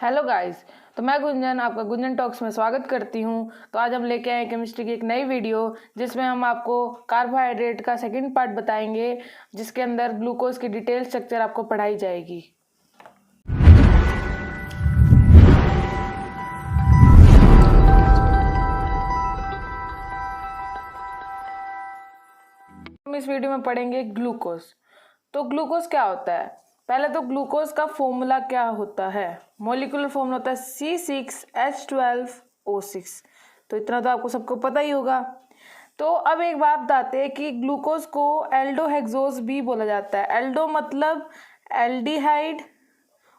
Hello guys. तो मैं गुंजन आपका गुंजन टॉक्स में स्वागत करती हूं। तो आज हम लेके आए केमिस्ट्री की एक नई वीडियो जिसमें हम आपको कार्बोहाइड्रेट का सेकंड पार्ट बताएंगे, जिसके अंदर ग्लूकोज की डिटेल स्ट्रक्चर आपको पढ़ाई जाएगी। हम इस वीडियो में पढ़ेंगे ग्लूकोज। तो ग्लूकोज क्या होता है? पहले तो ग्लूकोज का फॉर्मूला क्या होता है? मॉलिक्यूलर फॉर्मूला होता है C6H12O6। तो इतना तो आपको सबको पता ही होगा। तो अब एक बात बताते हैं कि ग्लूकोज को एल्डोहेक्सोज भी बोला जाता है। एल्डो मतलब एल्डिहाइड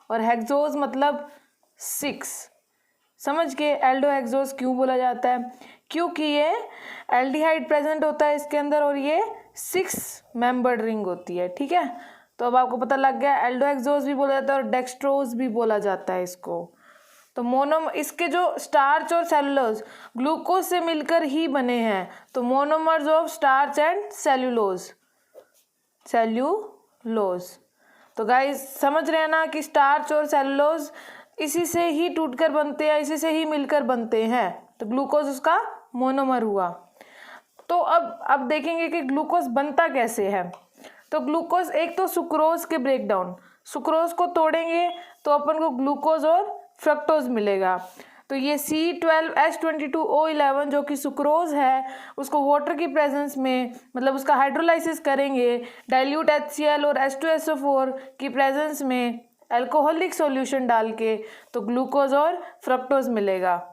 और हेक्सोज मतलब 6। समझ के एल्डोहेक्सोज क्यों बोला जाता है? क्योंकि ये एल्डिहाइड प्रेजेंट होता है इसके अंदर और ये 6 मेंबर्ड रिंग होती है। ठीक है, तो अब आपको पता लग गया एल्डोहेक्सोज भी बोला जाता है और डेक्सट्रोज भी बोला जाता है इसको। तो मोनोमर, इसके जो स्टार्च और सेलुलोज ग्लूकोज से मिलकर ही बने हैं, तो monomers of starch and cellulose. तो गाइस समझ रहे हैं ना कि स्टार्च और सेलुलोज इसी से ही टूटकर बनते हैं, इसी से ही मिलकर बनते हैं। तो ग्लूकोज उसका मोनोमर हुआ। तो अब देखेंगे कि ग्लूकोज बनता कैसे है। तो ग्लूकोज एक तो सुक्रोज के ब्रेकडाउन, सुक्रोज को तोड़ेंगे तो अपन को ग्लूकोज और फ्रक्टोज मिलेगा। तो ये C12H22O11 जो कि सुक्रोज है, उसको वाटर की प्रेजेंस में मतलब उसका हाइड्रोलाइसिस करेंगे डाइल्यूट HCl और H2SO4 की प्रेजेंस में अल्कोहलिक सॉल्यूशन डाल के, तो ग्लूकोज और फ्रक्टोज मिलेगा।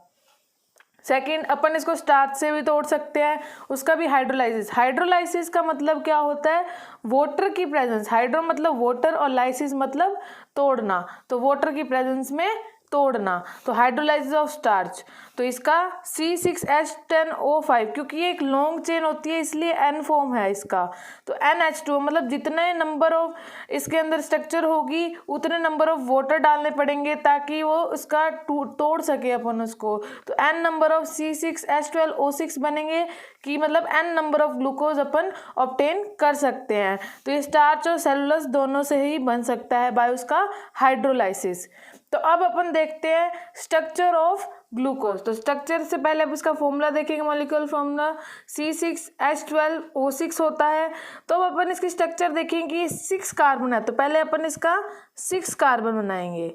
सेकंड, अपन इसको स्टार्च से भी तोड़ सकते हैं, उसका भी हाइड्रोलाइसिस। हाइड्रोलाइसिस का मतलब क्या होता है? वाटर की प्रेजेंस। हाइड्रो मतलब वाटर और लाइसिस मतलब तोड़ना, तो वाटर की प्रेजेंस में तोड़ना, तो हाइड्रोलाइसिस ऑफ स्टार्च। तो इसका C6H10O5, क्योंकि ये एक लॉन्ग चेन होती है इसलिए N फॉर्म है इसका। तो NH2 मतलब जितने नंबर ऑफ इसके अंदर स्ट्रक्चर होगी उतने नंबर ऑफ वाटर डालने पड़ेंगे ताकि वो उसका तोड़ सके अपन उसको। तो N नंबर ऑफ C6H12O6 बनेंगे कि मतलब N number of glucose upon obtain कर सकते हैं। तो ये स्टार्च और सेलुलोज दोनों से ही बन सकता है बाय उसका हाइड्रोलाइसिस। तो अब अपन देखते हैं स्ट्रक्चर ऑफ ग्लूकोज। तो स्ट्रक्चर से पहले अब इसका फॉर्मूला देखेंगे। मॉलिक्यूलर फॉर्मूला C6H12O6 होता है। तो अब अपन इसकी स्ट्रक्चर देखेंगे कि 6 कार्बन है, तो पहले अपन इसका 6 कार्बन बनाएंगे।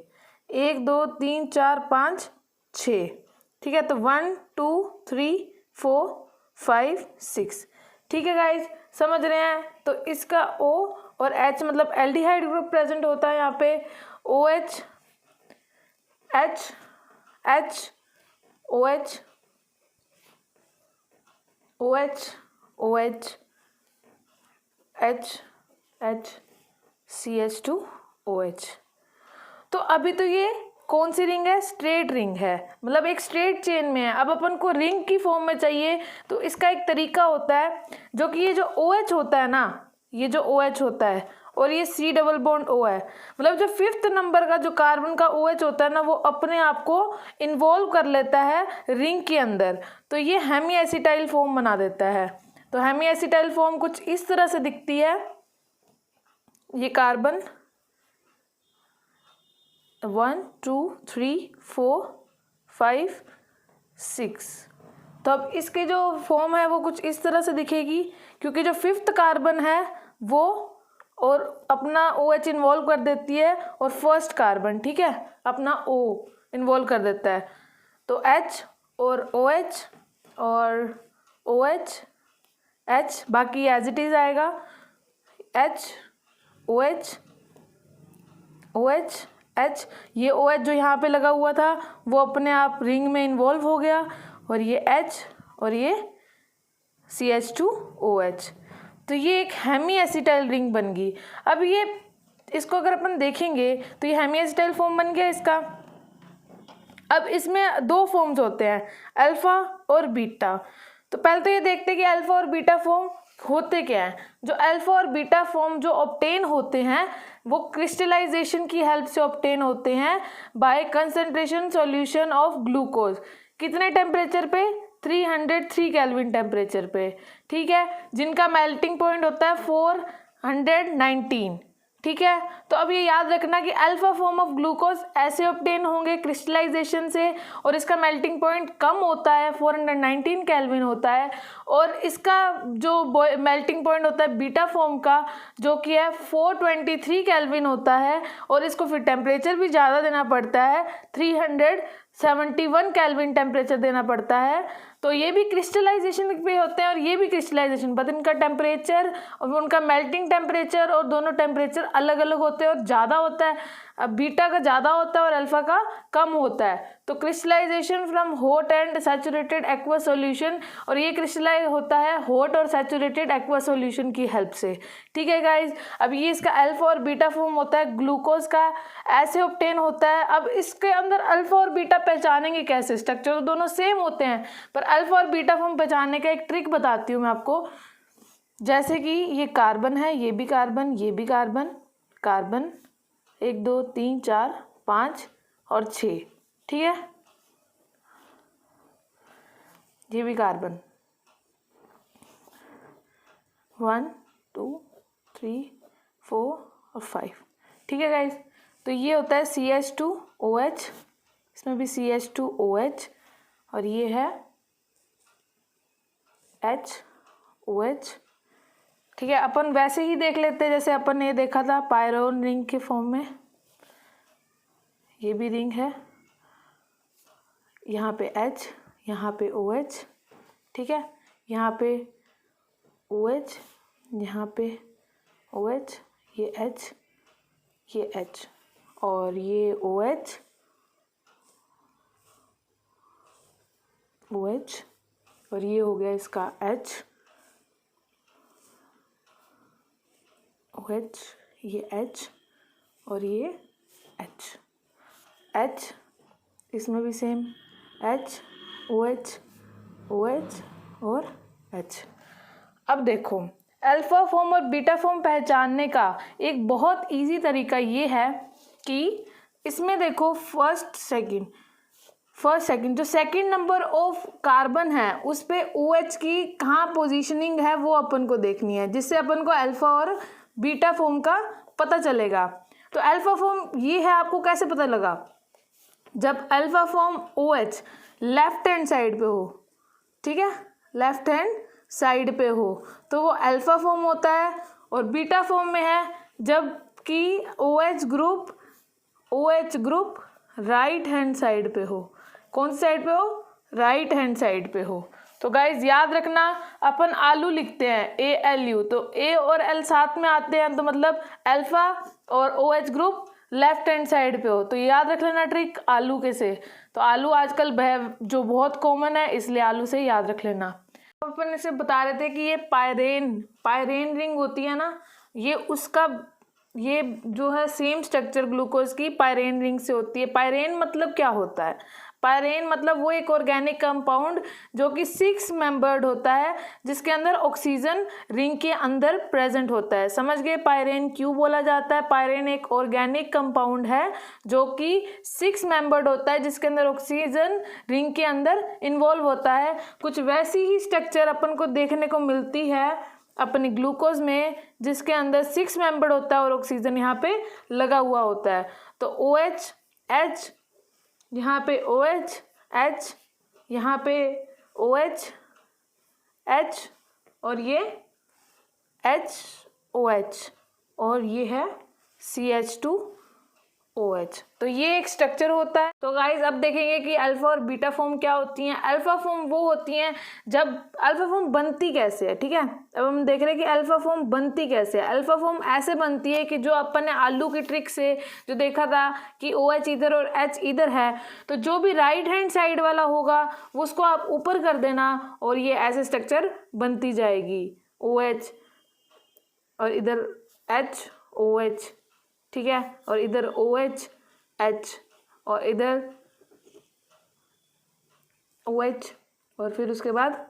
1 2 3 4 5 6। ठीक है, तो 1 2 3 4 5 6। ठीक है गाइज, समझ रहे हैं? तो इसका O और H मतलब एल्डिहाइड ग्रुप प्रेजेंट होता है यहाँ पे। OH H H OH OH OH H H CH2OH। तो अभी तो ये कौन सी रिंग है? स्ट्रेट रिंग है, मतलब एक स्ट्रेट चेन में है। अब अपन को रिंग की फॉर्म में चाहिए, तो इसका एक तरीका होता है जो कि ये जो OH होता है ना, ये जो OH होता है और ये C डबल बॉन्ड O है, मतलब जो 5th नंबर का जो कार्बन का OH होता है ना, वो अपने आप को इन्वॉल्व कर लेता है रिंग के अंदर, तो ये हेमी एसिटाइल फॉर्म बना देता है। तो हेमी एसिटाइल फॉर्म कुछ इस तरह से दिखती है। ये कार्बन 1 2 3 4 5 6। तो अब इसके जो फॉर्म है वो कुछ इस तरह से दिखेगी, क्योंकि जो 5th कार्बन है वो और अपना OH इन्वॉल्व कर देती है और 1st कार्बन, ठीक है, अपना O इन्वॉल्व कर देता है। तो H और OH और OH H बाकी एज इट इज आएगा। H OH OH H, ये OH जो यहाँ पे लगा हुआ था वो अपने आप रिंग में इन्वॉल्व हो गया, और ये H और ये CH2OH। तो ये एक हेमी एसिटाइल रिंग बन गई। अब ये इसको अगर अपन देखेंगे तो ये हेमी एसिटाइल फॉर्म बन गया इसका। अब इसमें 2 फॉर्म्स होते हैं, अल्फा और बीटा। तो पहले तो ये देखते हैं कि अल्फा और बीटा फॉर्म होते क्या हैं। जो अल्फा और बीटा फॉर्म जो ऑब्टेन होते हैं वो क्रिस्टलाइजेशन की हेल्प से ऑब्टेन होते हैं by concentration solution of glucose. कितने टेम्परेचर पे? 303 केल्विन टेम्परेचर पे। ठीक है, जिनका मेल्टिंग पॉइंट होता है 419। ठीक है। तो अब ये याद रखना कि अल्फा फॉर्म ऑफ ग्लूकोज ऐसे ऑब्टेन होंगे क्रिस्टलाइजेशन से, और इसका मेल्टिंग पॉइंट कम होता है, 419 केल्विन होता है, और इसका जो मेल्टिंग पॉइंट होता है बीटा फॉर्म का जो कि है 423 केल्विन होता है, और इसको फिर टेम्परेचर भी ज़्यादा देना पड़ता है, 371 केल्विन टेम्परेचर देना पड़ता है। तो ये भी क्रिस्टलाइजेशन पे होते हैं और ये भी क्रिस्टलाइजेशन, बट इनका टेम्परेचर और उनका मेल्टिंग टेम्परेचर और दोनों टेम्परेचर अलग अलग होते हैं और ज़्यादा होता है, अब बीटा का ज़्यादा होता है और अल्फा का कम होता है। तो crystallization from hot and saturated aqua solution, और ये क्रिस्टलाइज होता है हॉट और सैचुरेटेड एक्वा सॉल्यूशन की हेल्प से। ठीक है गाइज, अब ये इसका अल्फा और बीटा फॉर्म होता है ग्लूकोज का, ऐसे ऑब्टेन होता है। अब इसके अंदर अल्फा और बीटा पहचानेंगे कैसे, स्ट्रक्चर तो दोनों सेम होते हैं, पर अल्फा और बीटा फॉर्म पहचानने का एक ट्रिक बताती हूँ मैं आपको। जैसे कि ये कार्बन है, ये भी कार्बन, ये भी कार्बन, कार्बन 1 2 3 4 5 और 6, ठीक है, ये भी कार्बन 1 2 3 4 और 5, ठीक है गाइज। तो ये होता है CH2OH, इसमें भी CH2OH, और ये है HOH, ठीक है। अपन वैसे ही देख लेते हैं जैसे अपन ने देखा था पायरोन रिंग के फॉर्म में, ये भी रिंग है, यहाँ पे H, यहाँ पे OH, ठीक है, यहाँ पे OH, यहाँ पे OH, ये H, ये H, और ये OH, OH, और ये हो गया इसका H, OH, ये H, और ये H, H, इसमें भी सेम H, OH, OH और H। अब देखो अल्फा फॉर्म और बीटा फॉर्म पहचानने का एक बहुत इजी तरीका ये है कि इसमें देखो फर्स्ट सेकंड जो सेकंड नंबर ऑफ कार्बन है उस पे OH की कहाँ पोजीशनिंग है वो अपन को देखनी है, जिससे अपन को अल्फा और बीटा फॉर्म का पता चलेगा। तो अल्फा फॉर्म ये है, आपको कैसे पता लगा, जब alpha form OH left hand side पे हो, ठीक है, लेफ्ट हैंड साइड पे हो तो वो अल्फा फॉर्म होता है, और बीटा फॉर्म में है जब कि OH group right hand side पे हो। कौन सी साइड पे हो, राइट हैंड साइड पे हो। तो गाइज याद रखना अपन आलू लिखते हैं ALU, तो A और L साथ में आते हैं, तो मतलब अल्फा और OH group left hand side पे हो। तो याद रख लेना ट्रिक आलू के से, तो आलू आजकल जो बहुत कॉमन है इसलिए आलू से याद रख लेना। अपन इसे बता रहे थे कि ये पायरेन रिंग होती है ना, ये जो है सेम स्ट्रक्चर ग्लूकोज की पायरेन रिंग से होती है। पायरेन मतलब क्या होता है, पायरेन मतलब वो एक ऑर्गेनिक कंपाउंड जो कि 6 मेंबर्ड होता है, जिसके अंदर ऑक्सीजन रिंग के अंदर प्रेजेंट होता है। समझ गए पायरेन क्यों बोला जाता है? पायरेन एक ऑर्गेनिक कंपाउंड है जो कि 6 मेंबर्ड होता है, जिसके अंदर ऑक्सीजन रिंग के अंदर इन्वॉल्व होता है। कुछ वैसी ही स्ट्रक्चर अपन को देखने को मिलती है अपनी ग्लूकोज में, जिसके अंदर 6 मेंबर्ड होता है और ऑक्सीजन यहाँ पे लगा हुआ होता है। तो OH H, यहाँ पे OH H, यहाँ पे OH H, और ये HOH, और ये है CH2OH। तो ये एक स्ट्रक्चर होता है। तो गाइज अब देखेंगे कि अल्फा और बीटा फॉर्म क्या होती हैं। अल्फा फॉर्म वो होती हैं जब अल्फा फॉर्म बनती कैसे है, ठीक है। अब हम देख रहे हैं कि अल्फा फॉर्म बनती कैसे है। अल्फा फॉर्म ऐसे बनती है कि जो अपन ने आलू की ट्रिक से जो देखा था कि OH इधर और H इधर है, तो जो भी राइट हैंड साइड वाला होगा वो उसको आप ऊपर कर देना और ये ऐसे स्ट्रक्चर बनती जाएगी। OH और इधर HOH, ठीक है, और इधर OH H, और इधर OH, और फिर उसके बाद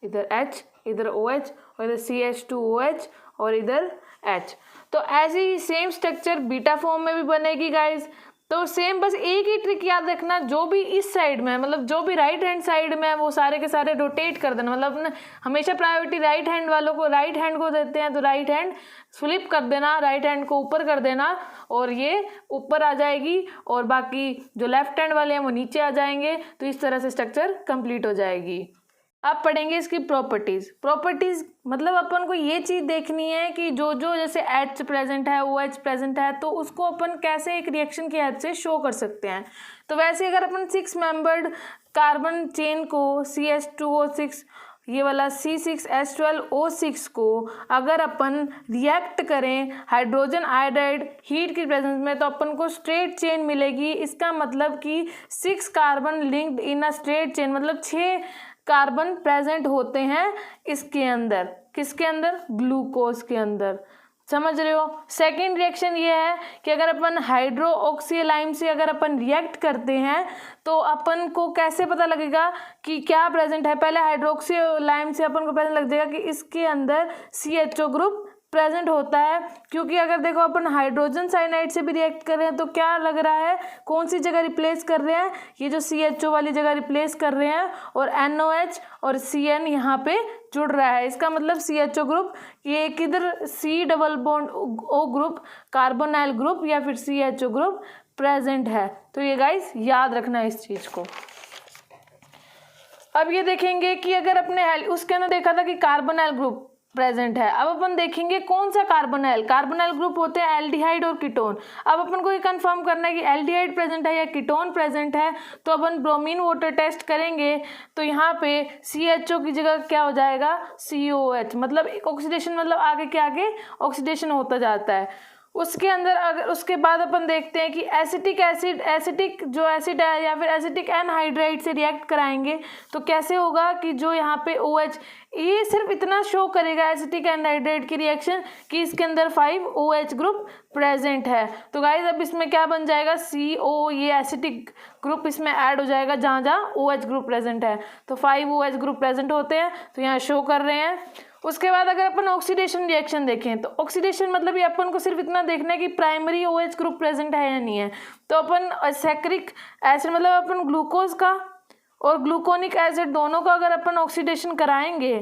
इधर H, इधर OH, और इधर CH2OH, और इधर H। तो ऐसे ही सेम स्ट्रक्चर बीटा फॉर्म में भी बनेगी गाइज। तो सेम बस एक ही ट्रिक याद रखना, जो भी इस साइड में है, मतलब जो भी राइट हैंड साइड में है वो सारे के सारे रोटेट कर देना। मतलब ना हमेशा प्रायोरिटी राइट हैंड वालों को, राइट हैंड को देते हैं तो राइट हैंड फ्लिप कर देना, राइट हैंड को ऊपर कर देना और ये ऊपर आ जाएगी और बाकी जो लेफ्ट हैंड वाले हैं वो नीचे आ जाएंगे। तो इस तरह से स्ट्रक्चर कंप्लीट हो जाएगी। अब पढ़ेंगे इसकी प्रॉपर्टीज मतलब अपन को ये चीज़ देखनी है कि जो जो जैसे H प्रेजेंट है, OH प्रेजेंट है, तो उसको अपन कैसे एक रिएक्शन की हेल्प से शो कर सकते हैं। तो वैसे अगर अपन 6 मेंबर्ड कार्बन चेन को CH2O6 ये वाला C6H12O6 को अगर अपन रिएक्ट करें हाइड्रोजन आयोडाइड हीट की प्रेजेंस में, तो अपन को स्ट्रेट चेन मिलेगी। इसका मतलब कि 6 carbon linked in a straight chain, मतलब 6 कार्बन प्रेजेंट होते हैं इसके अंदर। किसके अंदर? ग्लूकोज के अंदर। समझ रहे हो? सेकेंड रिएक्शन ये है कि अगर अपन हाइड्रोक्सिलाइम से अगर अपन रिएक्ट करते हैं तो अपन को कैसे पता लगेगा कि क्या प्रेजेंट है। पहले हाइड्रोक्सिलाइम से अपन को पता लग जाएगा कि इसके अंदर CHO ग्रुप प्रेजेंट होता है, क्योंकि अगर देखो अपन हाइड्रोजन साइनाइड से भी रिएक्ट कर रहे हैं तो क्या लग रहा है, कौन सी जगह रिप्लेस कर रहे हैं, ये जो CHO वाली जगह रिप्लेस कर रहे हैं और NOH और CN यहाँ पे जुड़ रहा है। इसका मतलब CHO ग्रुप ये किधर C double bond O group carbonyl group या फिर CHO ग्रुप प्रेजेंट है। तो ये गाइस याद रखना इस चीज़ को। अब ये देखेंगे कि अगर अपने उसके अंदर देखा था कि कार्बोनाइल ग्रुप प्रेजेंट है, अब अपन देखेंगे कौन सा कार्बोनाइल ग्रुप होते हैं एल्डिहाइड और कीटोन। अब अपन को ये कंफर्म करना है कि एल्डिहाइड प्रेजेंट है या कीटोन प्रेजेंट है, तो अपन ब्रोमीन वाटर टेस्ट करेंगे। तो यहाँ पे CHO की जगह क्या हो जाएगा, COH, मतलब एक ऑक्सीडेशन, मतलब आगे के आगे ऑक्सीडेशन होता जाता है। उसके अंदर अगर उसके बाद अपन देखते हैं कि एसिटिक जो एसिड है या फिर एसिटिक एनहाइड्राइड से रिएक्ट कराएंगे तो कैसे होगा कि जो यहाँ पे OH, ये सिर्फ इतना शो करेगा एसिटिक एनहाइड्राइड की रिएक्शन कि इसके अंदर 5 OH ग्रुप प्रेजेंट है। तो गाइज अब इसमें क्या बन जाएगा, CO, ये एसिटिक ग्रुप इसमें ऐड हो जाएगा जहाँ जहाँ OH ग्रुप प्रेजेंट है। तो 5 OH ग्रुप प्रेजेंट होते हैं, तो यहाँ शो कर रहे हैं। उसके बाद अगर अपन ऑक्सीडेशन रिएक्शन देखें तो ऑक्सीडेशन मतलब ये अपन को सिर्फ इतना देखना है कि प्राइमरी OH ग्रुप प्रेजेंट है या नहीं है। तो अपन सैक्रिक एसिड मतलब अपन ग्लूकोज का और ग्लूकोनिक एसिड दोनों का अगर अपन ऑक्सीडेशन कराएंगे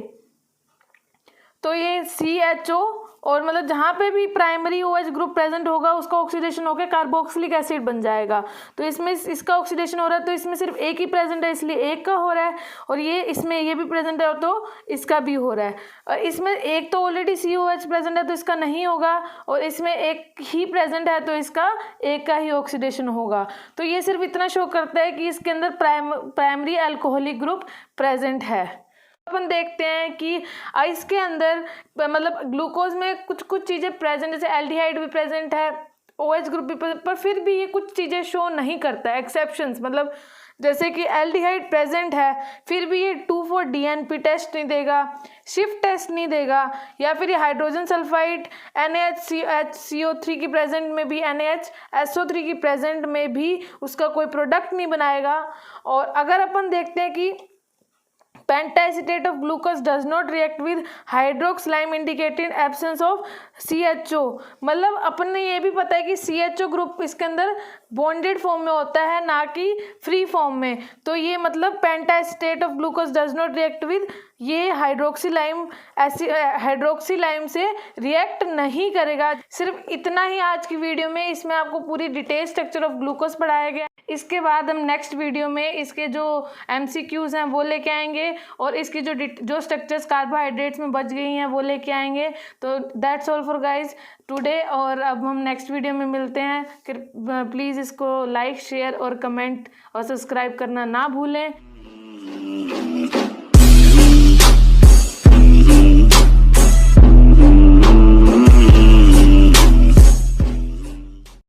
तो ये CHO और मतलब जहाँ पे भी प्राइमरी OH ग्रुप प्रेजेंट होगा उसका ऑक्सीडेशन होकर कार्बोक्सिलिक एसिड बन जाएगा। तो इसमें इसका ऑक्सीडेशन हो रहा है तो इसमें सिर्फ एक ही प्रेजेंट है इसलिए एक का हो रहा है, और ये इसमें ये भी प्रेजेंट है तो इसका भी हो रहा है। और इसमें एक तो ऑलरेडी COH प्रेजेंट है तो इसका नहीं होगा, और इसमें एक ही प्रेजेंट है तो इसका एक का ही ऑक्सीडेशन होगा। तो ये सिर्फ इतना शो करता है कि इसके अंदर प्राइमरी अल्कोहलिक ग्रुप प्रेजेंट है। अपन देखते हैं कि इसके अंदर मतलब ग्लूकोज में कुछ कुछ चीज़ें प्रेजेंट, जैसे एल्डिहाइड भी प्रेजेंट है, OH ग्रुप भी पर फिर भी ये कुछ चीज़ें शो नहीं करता है, एक्सेप्शंस। मतलब जैसे कि एल्डिहाइड प्रेजेंट है फिर भी ये 2,4-DNP टेस्ट नहीं देगा, शिफ्ट टेस्ट नहीं देगा, या फिर ये हाइड्रोजन सल्फाइड NaHCO3 की प्रेजेंट में भी NaHSO3 की प्रेजेंट में भी उसका कोई प्रोडक्ट नहीं बनाएगा। और अगर अपन देखते हैं कि pentaacetate of glucose does not react with hydroxylamine indicating absence of CHO, मतलब अपन ने ये भी पता है कि CHO ग्रुप इसके अंदर बॉन्डेड फॉर्म में होता है ना कि फ्री फॉर्म में। तो ये मतलब pentaacetate of glucose does not react with, ये हाइड्रोक्सिलाइम से रिएक्ट नहीं करेगा। सिर्फ इतना ही आज की वीडियो में, इसमें आपको पूरी डिटेल स्ट्रक्चर ऑफ ग्लूकोज पढ़ाया गया। इसके बाद हम नेक्स्ट वीडियो में इसके जो MCQs हैं वो लेके आएंगे और इसकी जो स्ट्रक्चर्स कार्बोहाइड्रेट्स में बच गई हैं वो लेके आएंगे। तो that's all for guys today, और अब हम नेक्स्ट वीडियो में मिलते हैं। प्लीज़ इसको लाइक, शेयर और कमेंट और सब्सक्राइब करना ना भूलें।